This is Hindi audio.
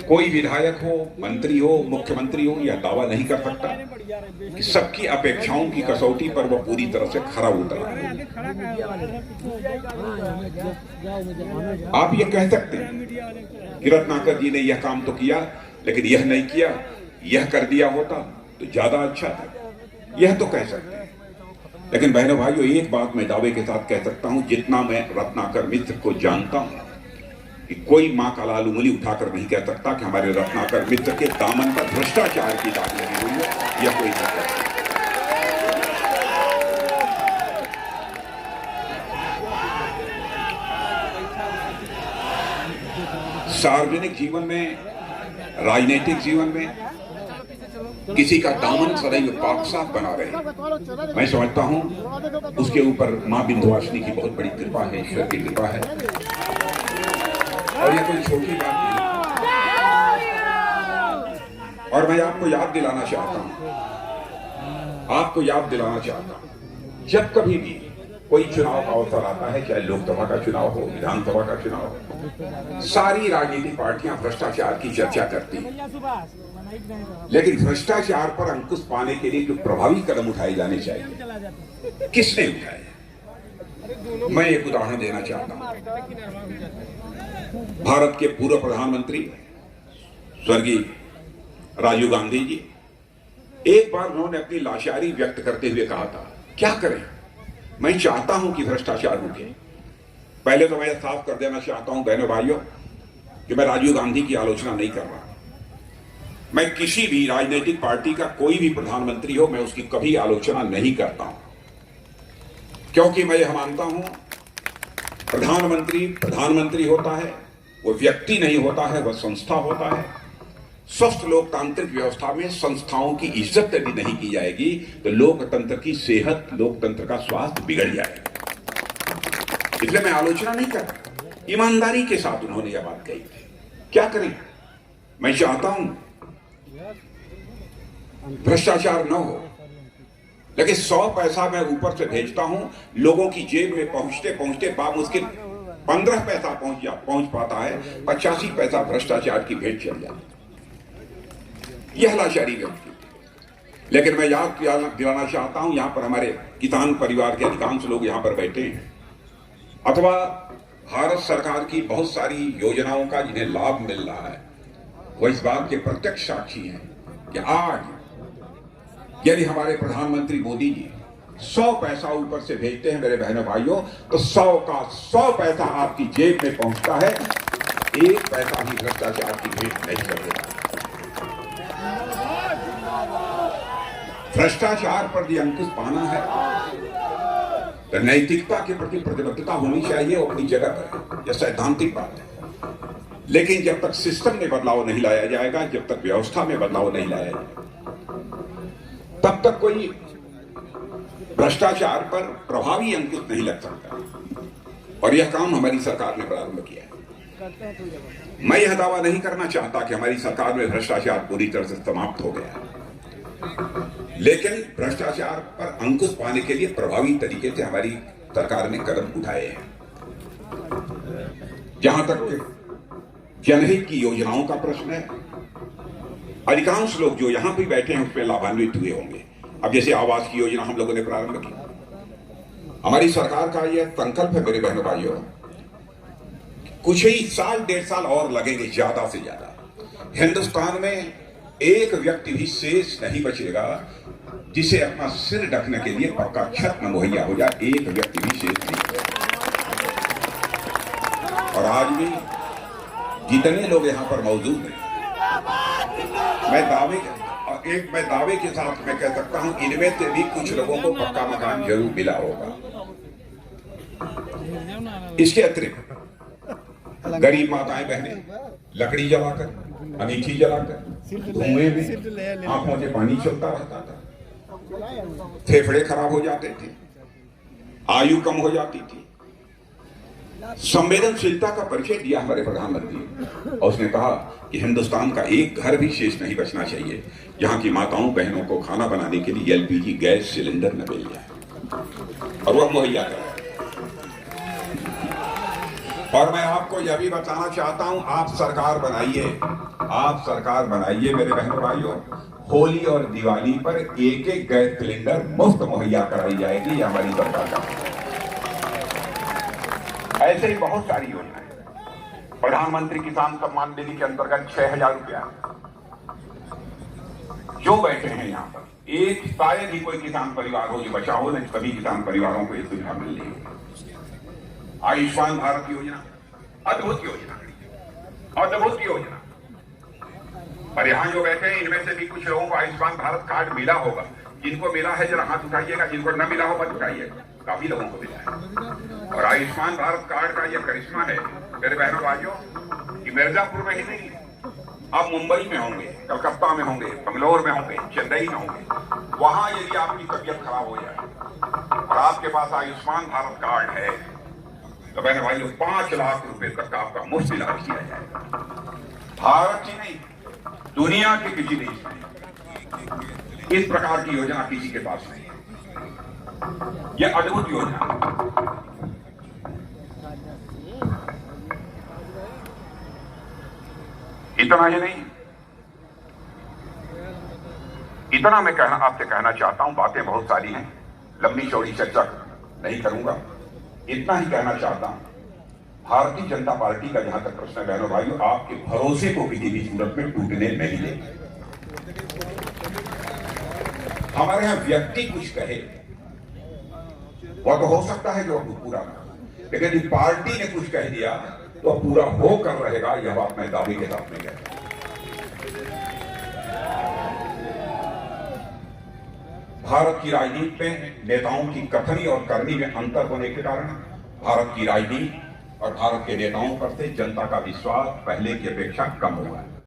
कोई विधायक हो, मंत्री हो, मुख्यमंत्री हो, यह दावा नहीं कर सकता कि सबकी अपेक्षाओं की कसौटी पर वह पूरी तरह से खरा उतरा है। आप यह कह सकते हैं कि रत्नाकर जी ने यह काम तो किया लेकिन यह नहीं किया, यह कर दिया होता तो ज्यादा अच्छा था, यह तो कह सकते हैं। लेकिन बहनों भाइयों, एक बात मैं दावे के साथ कह सकता हूं, जितना मैं रत्नाकर मिश्र को जानता हूं कि कोई मां का लाल उंगली उठाकर नहीं कह सकता कि हमारे रत्नाकर मिश्र के दामन पर भ्रष्टाचार की दाग लगी हुई है, यह कोई नहीं कह सकता। सार्वजनिक जीवन में, राजनीतिक जीवन में किसी का दामन सदैव पाक साफ बना रहे, मैं समझता हूं उसके ऊपर मां विंध्यवासिनी की बहुत बड़ी कृपा है, ईश्वर की कृपा है, और यह कोई छोटी बात नहीं। और मैं आपको याद दिलाना चाहता हूं, जब कभी भी कोई चुनाव का अवसर आता है, चाहे लोकसभा का चुनाव हो, विधानसभा का चुनाव हो, सारी राजनीतिक पार्टियां भ्रष्टाचार की चर्चा करती हैं। लेकिन भ्रष्टाचार पर अंकुश पाने के लिए जो प्रभावी कदम उठाए जाने चाहिए, किसने उठाए? मैं एक उदाहरण देना चाहता हूं। भारत के पूर्व प्रधानमंत्री स्वर्गीय राजीव गांधी जी, एक बार उन्होंने अपनी लाचारी व्यक्त करते हुए कहा था, क्या करें, मैं चाहता हूं कि भ्रष्टाचार रुके। पहले तो मैं साफ कर देना चाहता हूं बहनों भाइयों कि मैं राजीव गांधी की आलोचना नहीं कर रहा। मैं किसी भी राजनीतिक पार्टी का कोई भी प्रधानमंत्री हो, मैं उसकी कभी आलोचना नहीं करता हूं, क्योंकि मैं यह मानता हूं प्रधानमंत्री होता है, वो व्यक्ति नहीं होता है, वह संस्था होता है। स्वस्थ लोकतांत्रिक व्यवस्था में संस्थाओं की इज्जत यदि नहीं की जाएगी तो लोकतंत्र की सेहत, लोकतंत्र का स्वास्थ्य बिगड़ जाएगा। इसलिए मैं आलोचना नहीं कर रहा, ईमानदारी के साथ उन्होंने यह बात कही थी। क्या करें, मैं चाहता हूं भ्रष्टाचार न हो, लेकिन 100 पैसा मैं ऊपर से भेजता हूं, लोगों की जेब में पहुंचते पहुंचते बामुश्किल 15 पैसा पहुंच पाता है, 85 पैसा भ्रष्टाचार की भेंट चल जाती। यह लाचारी व्यक्ति। लेकिन मैं याद दिलाना चाहता हूं, यहां पर हमारे किसान परिवार के अधिकांश लोग यहां पर बैठे हैं, अथवा भारत सरकार की बहुत सारी योजनाओं का जिन्हें लाभ मिल रहा है, वो इस बात के प्रत्यक्ष साक्षी हैं कि आज यदि हमारे प्रधानमंत्री मोदी जी 100 पैसा ऊपर से भेजते हैं मेरे बहनों भाइयों, तो 100 का 100 पैसा आपकी जेब में पहुंचता है, 1 पैसा भी भ्रष्टाचार की भेंट नहीं करेगा। भ्रष्टाचार पर भी अंकुश पाना है तो नैतिकता के प्रति प्रतिबद्धता होनी चाहिए, वो अपनी जगह पर है, यह सैद्धांतिक बात है। लेकिन जब तक सिस्टम में बदलाव नहीं लाया जाएगा, जब तक व्यवस्था में बदलाव नहीं लाया जाएगा, तब तक कोई भ्रष्टाचार पर प्रभावी अंकुश नहीं लग सकता। और यह काम हमारी सरकार ने प्रारंभ किया है। मैं यह दावा नहीं करना चाहता कि हमारी सरकार में भ्रष्टाचार पूरी तरह से समाप्त हो गया है, लेकिन भ्रष्टाचार पर अंकुश पाने के लिए प्रभावी तरीके से हमारी सरकार ने कदम उठाए हैं। जहां तक जनहित की योजनाओं का प्रश्न है, अधिकांश लोग जो यहां भी बैठे हैं उसमें लाभान्वित हुए होंगे। अब जैसे आवास की योजना हम लोगों ने प्रारंभ की, हमारी सरकार का यह संकल्प है मेरे बहनों भाइयों, कुछ ही साल 1.5 साल और लगेंगे, ज्यादा से ज्यादा हिंदुस्तान में एक व्यक्ति भी शेष नहीं बचेगा जिसे अपना सिर ढकने के लिए पक्का छत न मुहैया हो जाए, एक व्यक्ति भी शेष नहीं। और आज भी जितने लोग यहां पर मौजूद हैं, मैं दावे के साथ मैं कह सकता हूं, इनमें से भी कुछ लोगों को पक्का मकान जरूर मिला होगा। इसके अतिरिक्त गरीब माताएं बहनें लकड़ी जलाकर, अंगीठी जलाकर, धुएं में आंखों से पानी चलता रहता था, फेफड़े खराब हो जाते थे, आयु कम हो जाती थी। संवेदनशीलता का परिचय दिया हमारे प्रधानमंत्री, और उसने कहा कि हिंदुस्तान का एक घर भी शेष नहीं बचना चाहिए जहां की माताओं बहनों को खाना बनाने के लिए एलपीजी गैस सिलेंडर न मिल जाए, और वह मुहैया कराए। और मैं आपको यह भी बताना चाहता हूं, आप सरकार बनाइए मेरे बहनों भाइयों। होली और दिवाली पर एक एक गैस सिलेंडर मुफ्त मुहैया कराई जाएगी, यह हमारी सरकार का। ऐसे ही बहुत सारी योजनाएं। प्रधानमंत्री किसान सम्मान निधि के अंतर्गत 6,000 रुपया जो बैठे हैं यहां पर, एक शायद ही कोई किसान परिवार हो जो बचा हो, नहीं सभी किसान परिवारों को यह सुविधा मिल रही है। आयुष्मान भारत योजना अद्भुत योजना। और यहां जो बैठे हैं इनमें से भी कुछ लोगों को आयुष्मान भारत कार्ड मिला होगा। जिनको मिला है जरा हाथ उठाइएगा, जिनको न मिला हो मत उठाइएगा। काफी लोगों को मिला है। और आयुष्मान भारत कार्ड का यह करिश्मा है मेरे बहनों भाइयों कि मिर्जापुर में ही नहीं, आप मुंबई में होंगे, कलकत्ता में होंगे, बंगलोर में होंगे, चेन्नई में होंगे, वहां यदि आपकी तबीयत खराब हो जाए और आपके पास आयुष्मान भारत कार्ड है तो बहन भाइयों 5 लाख रुपए तक का आपका मुफ्त इलाज किया जाएगा। भारत ही नहीं, दुनिया के किसी देश में इस प्रकार की योजना किसी के पास नहीं है। यह अद्भुत योजना है। इतना ही नहीं, इतना मैं आपसे कहना चाहता हूं। बातें बहुत सारी हैं, लंबी चौड़ी चर्चा नहीं करूंगा। इतना ही कहना चाहता हूं, भारतीय जनता पार्टी का जहां तक प्रश्न है बहनों भाइयों, आपके भरोसे को किसी भी सूरत में टूटने नहीं देंगे। हमारे यहां व्यक्ति कुछ कहे वह तो हो सकता है जो पूरा ना, लेकिन यदि पार्टी ने कुछ कह दिया तो पूरा होकर रहेगा, यह बात मैं दावे के साथ नहीं कहता। भारत की राजनीति में नेताओं की कथनी और करनी में अंतर होने के कारण भारत की राजनीति और भारत के नेताओं पर से जनता का विश्वास पहले की अपेक्षा कम हुआ है।